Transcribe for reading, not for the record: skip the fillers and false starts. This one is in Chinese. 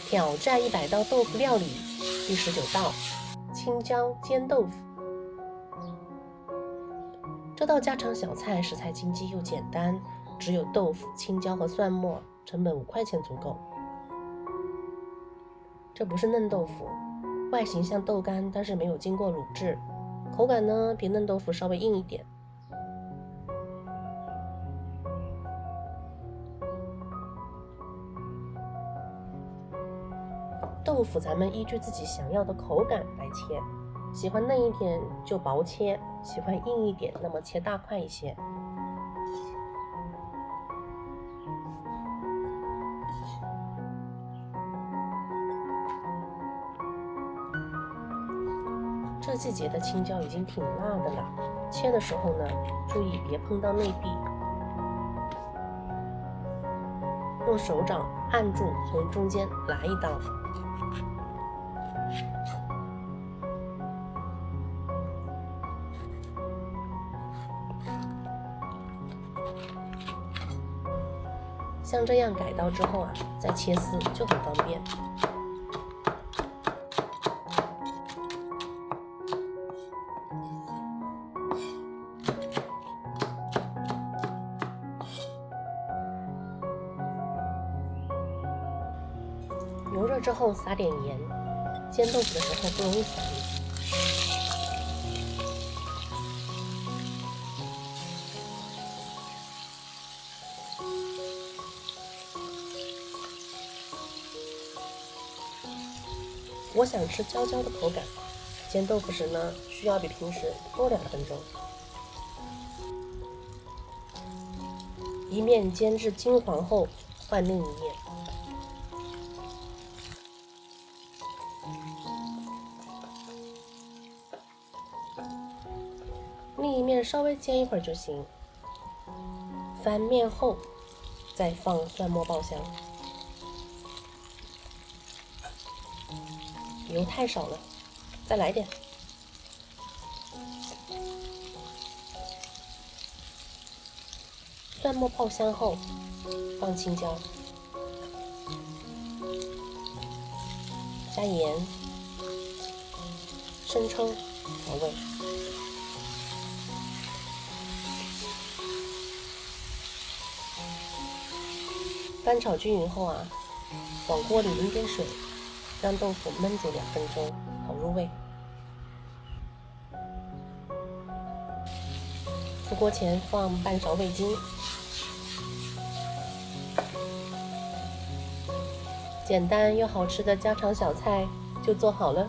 挑战100道豆腐料理第19道：青椒煎豆腐。这道家常小菜食材经济又简单，只有豆腐、青椒和蒜末，成本5块钱足够。这不是嫩豆腐，外形像豆干，但是没有经过卤制，口感呢比嫩豆腐稍微硬一点。豆腐咱们依据自己想要的口感来切，喜欢嫩一点就薄切，喜欢硬一点那么切大块一些。这季节的青椒已经挺辣的了，切的时候呢，注意别碰到内壁，用手掌按住，从中间来一刀。像这样改刀之后啊，再切丝就很方便。油热之后撒点盐，煎豆腐的时候不容易散。我想吃焦焦的口感，煎豆腐时呢，需要比平时多2分钟。一面煎至金黄后，换另一面。另一面稍微煎一会儿就行。翻面后，再放蒜末爆香。油太少了，再来点。蒜末爆香后，放青椒，加盐、生抽调味。翻炒均匀后啊，往锅里淋点水，让豆腐焖煮2分钟，好入味。出锅前放半勺味精。简单又好吃的家常小菜就做好了。